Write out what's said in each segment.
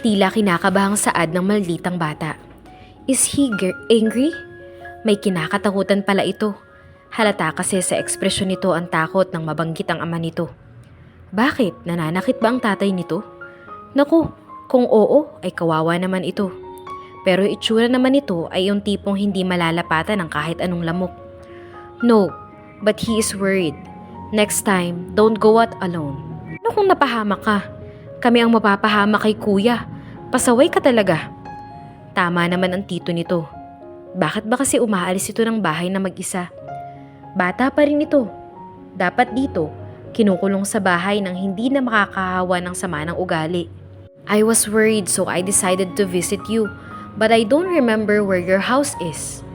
Tila kinakabahang saad ng malditang bata. Is he angry? May kinakatakutan pala ito. Halata kasi sa ekspresyon nito ang takot nang mabanggit ang ama nito. Bakit? Nananakit ba ang tatay nito? Naku, kung oo ay kawawa naman ito. Pero itsura naman ito ay yung tipong hindi malalapatan ng kahit anong lamok. No, but he is worried. Next time, don't go out alone. Ano kung napahamak ka? Kami ang mapapahamak kay kuya. Pasaway ka talaga. Tama naman ang tito nito. Bakit ba kasi umaalis ito ng bahay na mag-isa? Bata pa rin ito. Dapat dito, kinukulong sa bahay nang hindi na makakahawa ng sama ng ugali. I was worried so I decided to visit you, but I don't remember where your house is,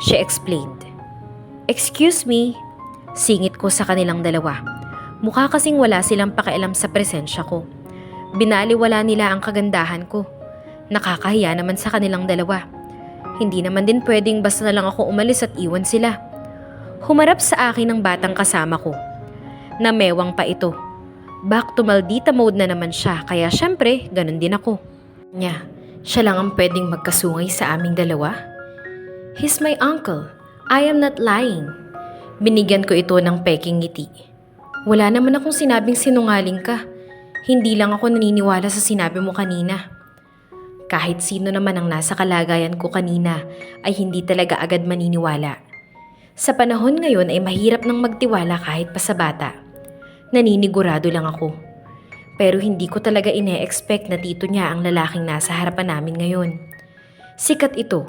she explained. Excuse me, singit ko sa kanilang dalawa. Mukha kasing wala silang pakialam sa presensya ko. Binaliwala nila ang kagandahan ko. Nakakahiya naman sa kanilang dalawa. Hindi naman din pwedeng basta na lang ako umalis at iwan sila. Humarap sa akin ang batang kasama ko. Namewang pa ito. Back to Maldita mode na naman siya, kaya syempre, ganun din ako. Siya lang ang pwedeng magkasungay sa aming dalawa? He's my uncle. I am not lying. Binigyan ko ito ng peking ngiti. Wala naman akong sinabing sinungaling ka. Hindi lang ako naniniwala sa sinabi mo kanina. Kahit sino naman ang nasa kalagayan ko kanina ay hindi talaga agad maniniwala. Sa panahon ngayon ay mahirap nang magtiwala kahit pa sa bata. Naninigurado lang ako. Pero hindi ko talaga ine-expect na tito niya ang lalaking nasa harapan namin ngayon. Sikat ito.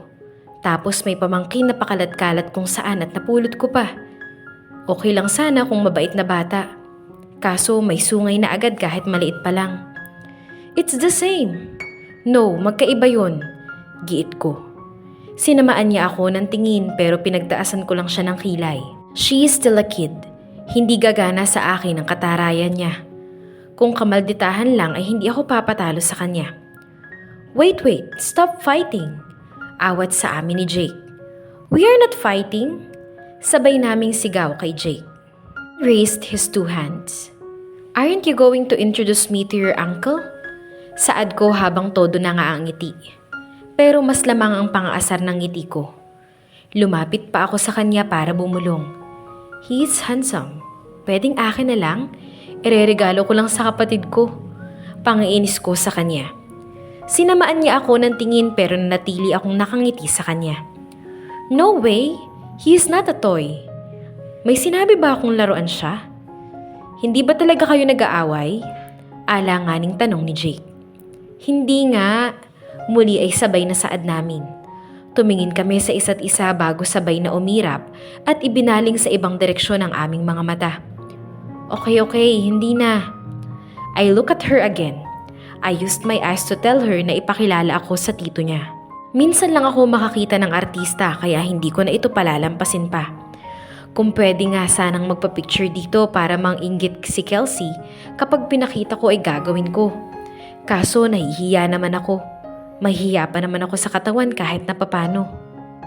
Tapos may pamangkin na pakalat-kalat kung saan at napulot ko pa. Okay lang sana kung mabait na bata. Kaso may sungay na agad kahit maliit pa lang. It's the same. No, magkaiba yun. Giit ko. Sinamaan niya ako ng tingin pero pinagtaasan ko lang siya ng kilay. She is still a kid. Hindi gagana sa akin ang katarayan niya. Kung kamalditahan lang ay hindi ako papatalo sa kanya. Wait, stop fighting. Awat sa amin ni Jake. We are not fighting. Sabay naming sigaw kay Jake. Raised his two hands. Aren't you going to introduce me to your uncle? Saad ko habang todo na nga ang ngiti. Pero mas lamang ang pang-aasar ng ngiti ko. Lumapit pa ako sa kanya para bumulong. He is handsome. Pwedeng akin na lang? Ireregalo ko lang sa kapatid ko. Pangiinis ko sa kanya. Sinamaan niya ako ng tingin pero nanatili akong nakangiti sa kanya. No way! He is not a toy. May sinabi ba akong laruan siya? Hindi ba talaga kayo nag-aaway? Alanganing tanong ni Jake. Hindi nga. Muli ay sabay na saad namin. Tumingin kami sa isa't isa bago sabay na umirap at ibinaling sa ibang direksyon ang aming mga mata. Okay, hindi na. I look at her again. I used my eyes to tell her na ipakilala ako sa tito niya. Minsan lang ako makakita ng artista kaya hindi ko na ito palalampasin pa. Kung pwede nga sanang magpa-picture dito para mang-inggit si Kelsey, kapag pinakita ko ay gagawin ko. Kaso nahihiya naman ako. Mahihiya pa naman ako sa katawan kahit na papano.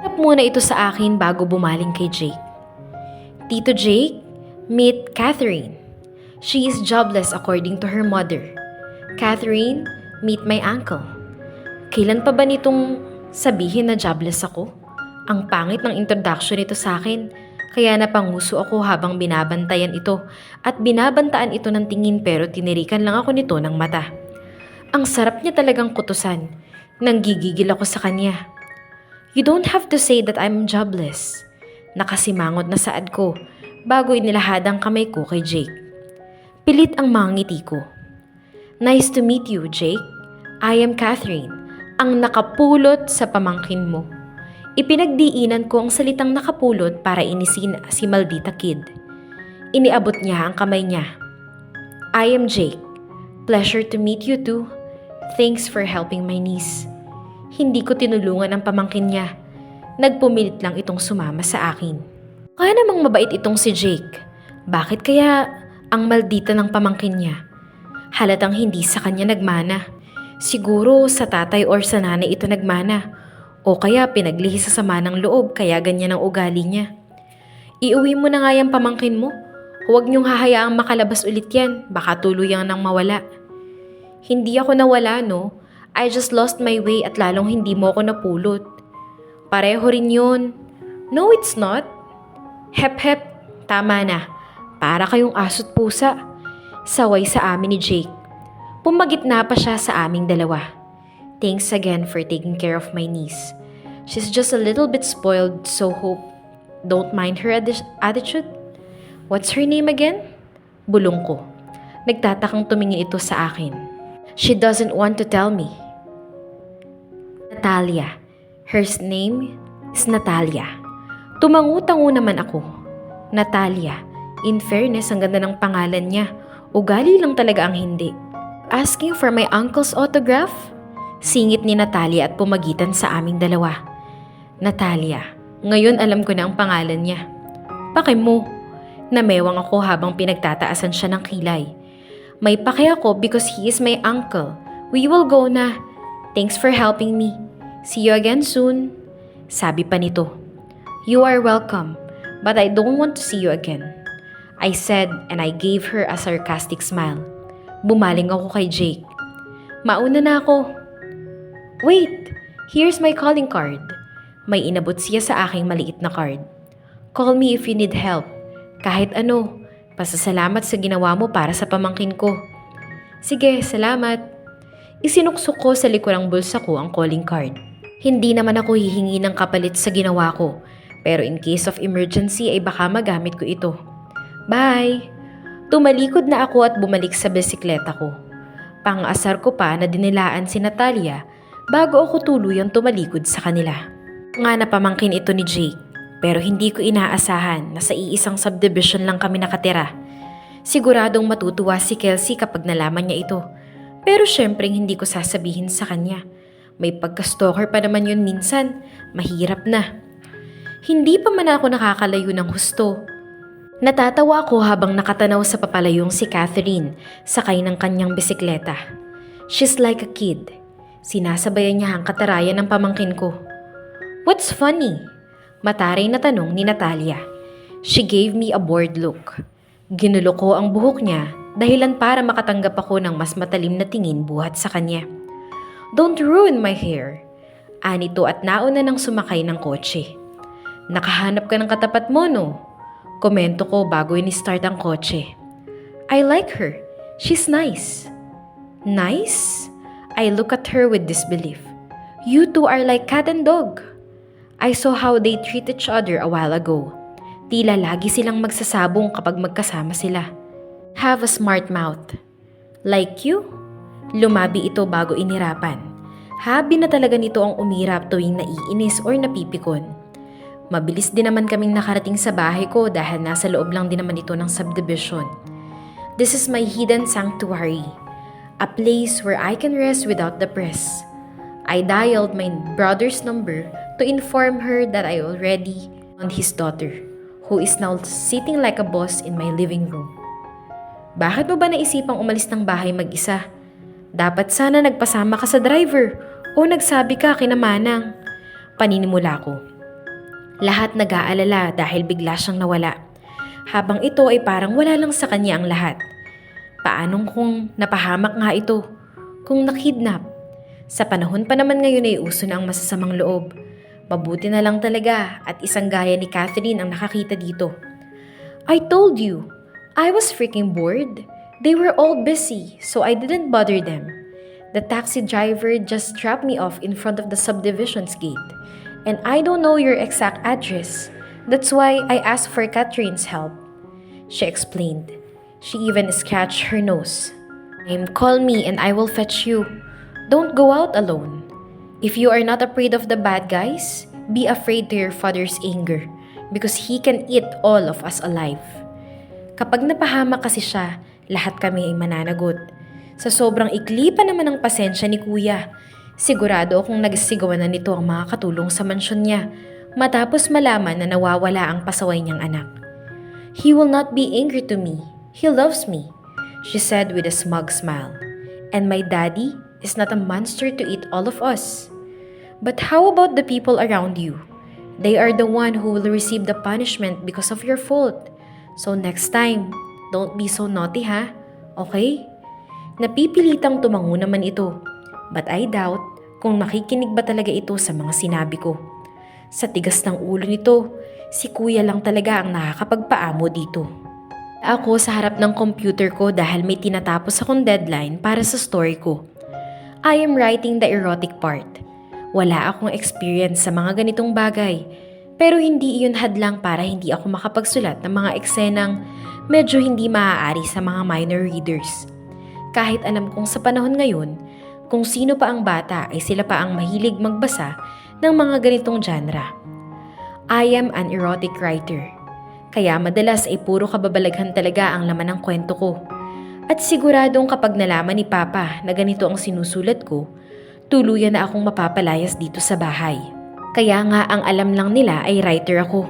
Harap muna ito sa akin bago bumaling kay Jake. Tito Jake, meet Catherine. She is jobless according to her mother. Catherine, meet my uncle. Kailan pa ba nitong sabihin na jobless ako? Ang pangit ng introduction nito sa akin, kaya napanguso ako habang binabantayan ito at binabantaan ito ng tingin pero tinirikan lang ako nito ng mata. Ang sarap niya talagang kutusan. Nanggigigil ako sa kanya. You don't have to say that I'm jobless. Nakasimangot na saad ko bago inilahad ang kamay ko kay Jake. Pilit ang mga ngiti ko. Nice to meet you, Jake. I am Catherine, ang nakapulot sa pamangkin mo. Ipinagdiinan ko ang salitang nakapulot para inisin si Maldita Kid. Iniabot niya ang kamay niya. I am Jake. Pleasure to meet you too. Thanks for helping my niece. Hindi ko tinulungan ang pamangkin niya. Nagpumilit lang itong sumama sa akin. Kaya namang mabait itong si Jake. Bakit kaya ang maldita ng pamangkin niya? Halatang hindi sa kanya nagmana. Siguro sa tatay or sa nanay ito nagmana. O kaya pinaglihi sa sama ng loob kaya ganyan ang ugali niya. Iuwi mo na nga yung pamangkin mo. Huwag niyong hahayaang makalabas ulit yan. Baka tuluyang nang mawala. Hindi ako nawala, no? I just lost my way at lalong hindi mo ako napulot. Pareho rin yun. No, it's not. Hep hep, tama na. Para kayong aso't pusa. Saway sa amin ni Jake. Pumagitna pa siya sa aming dalawa. Thanks again for taking care of my niece. She's just a little bit spoiled, so hope don't mind her attitude. What's her name again? Bulong ko. Nagtatakang tumingin ito sa akin. She doesn't want to tell me. Natalia. Her name is Natalia. Tumangu-tango naman ako. Natalia. In fairness, ang ganda ng pangalan niya. Ugali lang talaga ang hindi. Asking for my uncle's autograph? Singit ni Natalia at pumagitan sa aming dalawa. Natalia. Ngayon alam ko na ang pangalan niya. Pake mo. Namewang ako habang pinagtataasan siya ng kilay. May pake ako because he is my uncle. We will go na. Thanks for helping me. See you again soon. Sabi pa nito. You are welcome, but I don't want to see you again. I said and I gave her a sarcastic smile. Bumaling ako kay Jake. Mauna na ako. Wait, here's my calling card. May inabot siya sa aking maliit na card. Call me if you need help. Kahit ano, pasasalamat sa ginawa mo para sa pamangkin ko. Sige, salamat. Isinuksok ko sa likurang bulsa ko ang calling card. Hindi naman ako hihingi ng kapalit sa ginawa ko, pero in case of emergency ay baka magamit ko ito. Bye! Tumalikod na ako at bumalik sa bisikleta ko. Pang-asar ko pa na dinilaan si Natalia bago ako tuluyang tumalikod sa kanila. Nga na pamangkin ito ni Jake, pero hindi ko inaasahan na sa iisang subdivision lang kami nakatira. Siguradong matutuwa si Kelsey kapag nalaman niya ito, pero syempreng hindi ko sasabihin sa kanya. May pagka-stalker pa naman yun minsan, mahirap na. Hindi pa man ako nakakalayo ng husto. Natatawa ako habang nakatanaw sa papalayong si Catherine sakay ng kanyang bisikleta. She's like a kid. Sinasabayan niya ang katarayan ng pamangkin ko. What's funny? Mataray na tanong ni Natalia. She gave me a bored look. Ginulo ko ang buhok niya dahilan para makatanggap ako ng mas matalim na tingin buhat sa kanya. Don't ruin my hair. Anito at nauna nang sumakay ng kotse. Nakahanap ka ng katapat mo, no? Komento ko bago ini-start ang kotse. I like her. She's nice. Nice? I look at her with disbelief. You two are like cat and dog. I saw how they treat each other a while ago. Tila lagi silang magsasabong kapag magkasama sila. Have a smart mouth. Like you? Lumabi ito bago inirapan. Habi na talaga nito ang umirap tuwing naiinis or napipikon. Mabilis din naman kaming nakarating sa bahay ko dahil nasa loob lang din naman ito ng subdivision. This is my hidden sanctuary. A place where I can rest without the press. I dialed my brother's number to inform her that I already found his daughter, who is now sitting like a boss in my living room. Bakit mo ba naisipang umalis ng bahay mag-isa? Dapat sana nagpasama ka sa driver o nagsabi ka kina Manang. Paninimula ko. Lahat nag-aalala dahil bigla siyang nawala. Habang ito ay parang wala lang sa kanya ang lahat. Paanong kung napahamak nga ito? Kung nakidnap? Sa panahon pa naman ngayon ay uso na ang masasamang loob. Mabuti na lang talaga at isang gaya ni Catherine ang nakakita dito. I told you, I was freaking bored. They were all busy, so I didn't bother them. The taxi driver just dropped me off in front of the subdivision's gate. And I don't know your exact address. That's why I asked for Catherine's help. She explained. She even scratched her nose. Call me and I will fetch you. Don't go out alone. If you are not afraid of the bad guys, be afraid to your father's anger because he can eat all of us alive. Kapag napahamak kasi siya, lahat kami ay mananagot. Sa sobrang ikli pa naman ang pasensya ni Kuya, sigurado akong nagsigawan na nito ang mga katulong sa mansyon niya matapos malaman na nawawala ang pasaway niyang anak. He will not be angry to me. He loves me, she said with a smug smile. And my daddy is not a monster to eat all of us. But how about the people around you? They are the one who will receive the punishment because of your fault. So next time, don't be so naughty ha? Okay? Napipilitang tumango naman ito. But I doubt kung nakikinig ba talaga ito sa mga sinabi ko. Sa tigas ng ulo nito, si kuya lang talaga ang nakakapagpaamo dito. Ako sa harap ng computer ko dahil may tinatapos akong deadline para sa story ko. I am writing the erotic part. Wala akong experience sa mga ganitong bagay, pero hindi iyon hadlang para hindi ako makapagsulat ng mga eksenang medyo hindi maaari sa mga minor readers. Kahit alam kong sa panahon ngayon, kung sino pa ang bata ay sila pa ang mahilig magbasa ng mga ganitong genre. I am an erotic writer, kaya madalas ay puro kababalaghan talaga ang laman ng kwento ko. At siguradong kapag nalaman ni Papa na ganito ang sinusulat ko, tuluyan na akong mapapalayas dito sa bahay. Kaya nga ang alam lang nila ay writer ako.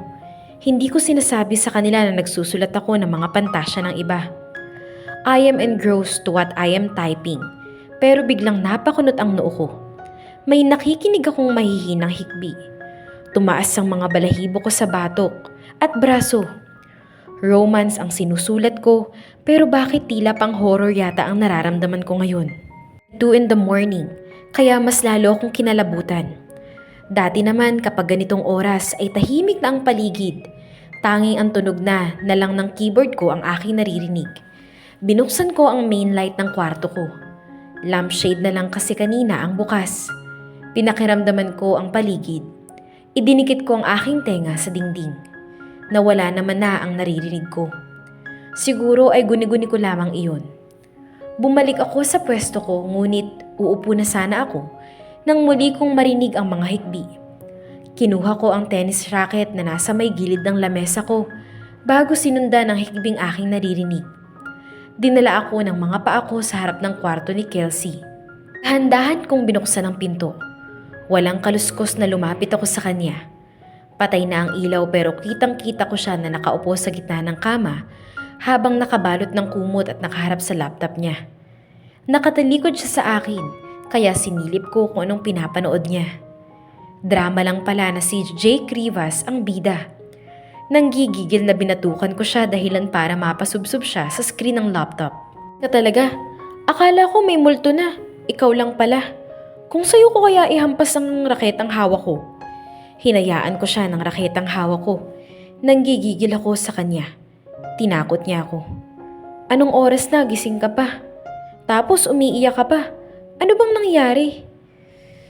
Hindi ko sinasabi sa kanila na nagsusulat ako ng mga pantasya ng iba. I am engrossed to what I am typing, pero biglang napakunot ang noo ko. May nakikinig akong mahihinang hikbi. Tumaas ang mga balahibo ko sa batok at braso. Romance ang sinusulat ko, pero bakit tila pang horror yata ang nararamdaman ko ngayon? 2 in the morning, kaya mas lalo akong kinalabutan. Dati naman kapag ganitong oras ay tahimik na ang paligid. Tanging ang tunog na lang ng keyboard ko ang aking naririnig. Binuksan ko ang main light ng kwarto ko. Lampshade na lang kasi kanina ang bukas. Pinakiramdaman ko ang paligid. Idinikit ko ang aking tenga sa dingding. Nawala naman na ang naririnig ko. Siguro ay guni-guni ko lamang iyon. Bumalik ako sa pwesto ko, ngunit uupo na sana ako nang muli kong marinig ang mga hikbi. Kinuha ko ang tennis racket na nasa may gilid ng lamesa ko bago sinundan ang hikbing aking naririnig. Dinala ako ng mga paa ko sa harap ng kwarto ni Kelsey. Dahan-dahan kong binuksan ang pinto. Walang kaluskos na lumapit ako sa kanya. Patay na ang ilaw pero kitang-kita ko siya na nakaupo sa gitna ng kama habang nakabalot ng kumot at nakaharap sa laptop niya. Nakatalikod siya sa akin kaya sinilip ko kung anong pinapanood niya. Drama lang pala na si Jake Rivas ang bida. Nanggigigil na binatukan ko siya dahilan para mapasubsob siya sa screen ng laptop. Na talaga, akala ko may multo na, ikaw lang pala. Kung sa'yo ko kaya ihampas ang raketang hawak ko. Hinayaan ko siya ng raketang hawak ko. Nanggigigil ako sa kanya. Tinakot niya ako. Anong oras na gising ka pa? Tapos umiiyak ka pa. Ano bang nangyari?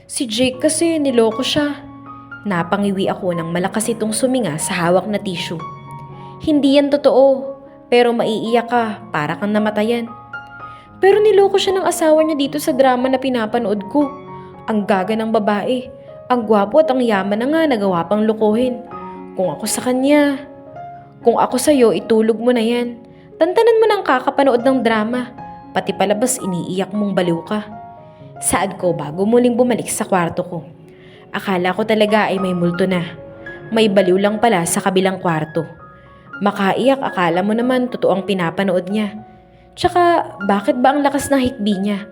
Si Jake kasi niloko siya. Napangiwi ako nang malakas itong suminga sa hawak na tissue. Hindi yan totoo, pero maiiyak ka para kang namatayan. Pero niloko siya ng asawa niya dito sa drama na pinapanood ko. Ang gaga ng babae. Ang gwapo at ang yaman na nga nagawa pang lokohin. Kung ako sa kanya, kung ako sa'yo, itulog mo na yan. Tantanan mo ng kakapanood ng drama. Pati palabas iniiyak mong baliw ka. Saad ko bago muling bumalik sa kwarto ko. Akala ko talaga ay may multo na. May baliw lang pala sa kabilang kwarto. Makaiyak, akala mo naman totoong pinapanood niya. Tsaka bakit ba ang lakas ng hikbi niya?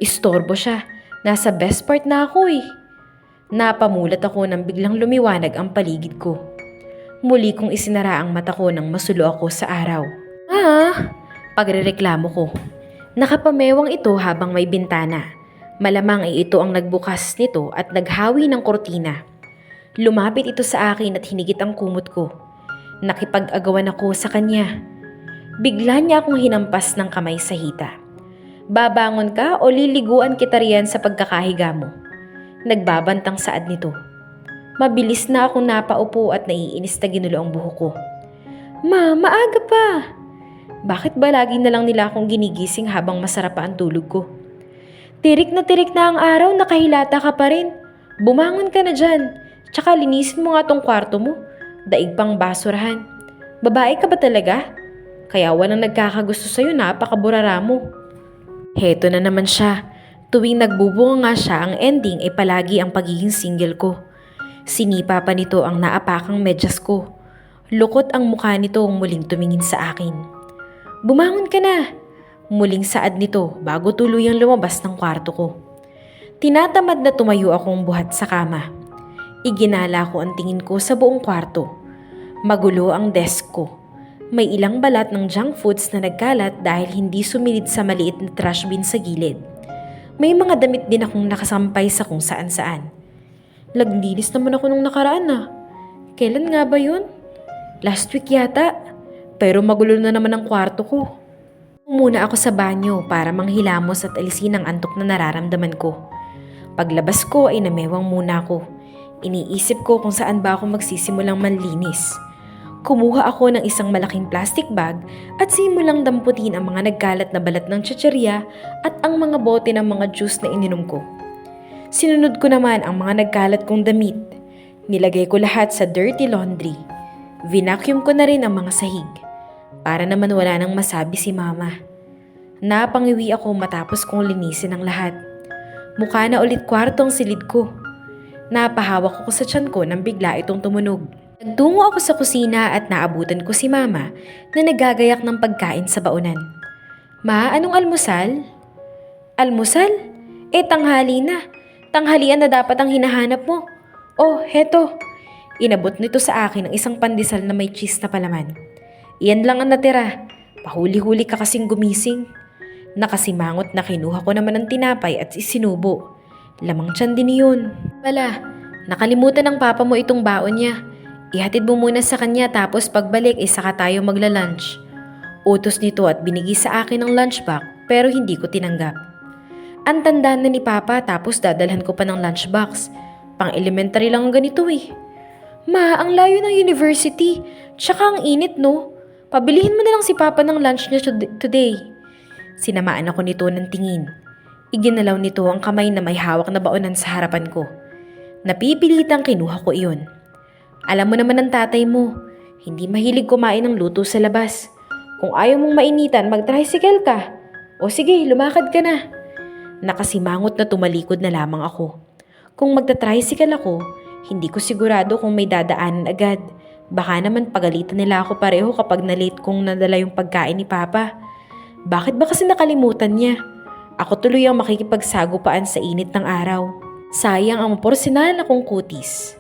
Istorbo siya. Nasa best part na ako eh. Napamulat ako nang biglang lumiwanag ang paligid ko. Muli kong isinara ang mata ko nang masulo ako sa araw. Pagrereklamo ko. Nakapamewang ito habang may bintana. Malamang ay ito ang nagbukas nito at naghawi ng kortina. Lumapit ito sa akin at hinigit ang kumot ko. Nakipag-agawan ako sa kanya. Bigla niya akong hinampas ng kamay sa hita. Babangon ka o liliguan kita riyan sa pagkakahiga mo? Nagbabantang saad nito. Mabilis na akong napaupo at naiinis na ginulo ang buhok ko. Ma, maaga pa! Bakit ba lagi na lang nila akong ginigising habang masarap pa ang tulog ko? Tirik na ang araw, nakahilata ka pa rin. Bumangon ka na dyan. Tsaka linisin mo nga tong kwarto mo. Daig pang basurahan. Babae ka ba talaga? Kaya walang nagkakagusto sa'yo, napakaburara mo. Heto na naman siya. Tuwing nagbubunga nga siya, ang ending ay palagi ang pagiging single ko. Sinipa pa nito ang naapakang medyas ko. Lukot ang mukha nito muling tumingin sa akin. Bumangon ka na! Muling saad nito bago tuluyang lumabas ng kwarto ko. Tinatamad na tumayo akong buhat sa kama. Iginala ko ang tingin ko sa buong kwarto. Magulo ang desk ko. May ilang balat ng junk foods na nagkalat dahil hindi sumilid sa maliit na trash bin sa gilid. May mga damit din akong nakasampay sa kung saan-saan. Naglinis naman ako nung nakaraan na. Kailan nga ba yun? Last week yata. Pero magulo na naman ang kwarto ko. Muna ako sa banyo para manghilamos at alisin ang antok na nararamdaman ko. Paglabas ko ay namewang muna ako. Iniisip ko kung saan ba ako magsisimulang manlinis. Kumuha ako ng isang malaking plastic bag at simulang damputin ang mga nagkalat na balat ng chichirya at ang mga bote ng mga juice na ininom ko. Sinunod ko naman ang mga nagkalat kong damit. Nilagay ko lahat sa dirty laundry. Vinacuum ko na rin ang mga sahig. Para naman wala nang masabi si mama. Napangiwi ako matapos kong linisin ang lahat. Mukha na ulit kwarto ang silid ko. Napahawak ako sa tiyan ko nang bigla itong tumunog. Nagtungo ako sa kusina at naabutan ko si mama na nagagayak ng pagkain sa baonan. Ma, anong almusal? Almusal? Tanghali na. Tanghalian na dapat ang hinahanap mo. Oh, heto. Inabot nito sa akin ang isang pandesal na may cheese na palaman. Iyan lang ang natira. Pahuli-huli ka kasing gumising. Nakasimangot na kinuha ko naman ang tinapay at isinubo. Lamang tiyan din yun. Wala, nakalimutan ng papa mo itong baon niya. Ihatid mo muna sa kanya tapos pagbalik saka tayo magla-lunch. Utos nito at binigay sa akin ang lunchbox pero hindi ko tinanggap. Ang tandaan na ni papa tapos dadalhan ko pa ng lunchbox. Pang elementary lang ang ganito eh. Ma, ang layo ng university. Tsaka ang init no. Pabilihin mo na lang si papa ng lunch niya today. Sinamaan ako nito ng tingin. Iginalaw nito ang kamay na may hawak na baonan sa harapan ko. Napipilitang kinuha ko iyon. Alam mo naman ang tatay mo, hindi mahilig kumain ng luto sa labas. Kung ayaw mong mainitan, mag-tricycle ka. O sige, lumakad ka na. Nakasimangot na tumalikod na lamang ako. Kung magta-tricycle ako, hindi ko sigurado kung may dadaanan agad. Baka naman pagalitan nila ako pareho kapag na-late kong nadala yung pagkain ni Papa. Bakit ba kasi nakalimutan niya? Ako tuloy ang makikipagsagupaan sa init ng araw. Sayang ang porsinal na kong kutis.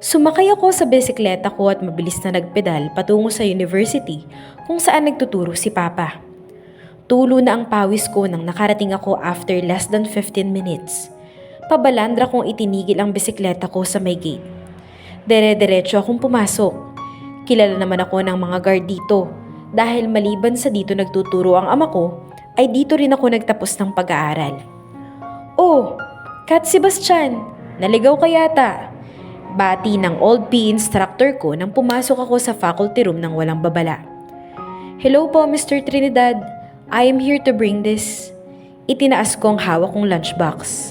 Sumakay ako sa bisikleta ko at mabilis na nagpedal patungo sa university kung saan nagtuturo si Papa. Tulo na ang pawis ko nang nakarating ako after less than 15 minutes. Pabalandra kong itinigil ang bisikleta ko sa may gate. Dere-derecho akong pumasok. Kilala naman ako ng mga guard dito dahil maliban sa dito nagtuturo ang ama ko, ay dito rin ako nagtapos ng pag-aaral. Oh, Kat Sebastian, naligaw ka yata. Bati ng old PE instructor ko nang pumasok ako sa faculty room ng walang babala. Hello po, Mr. Trinidad. I am here to bring this. Itinaas ko ang hawak kong lunchbox.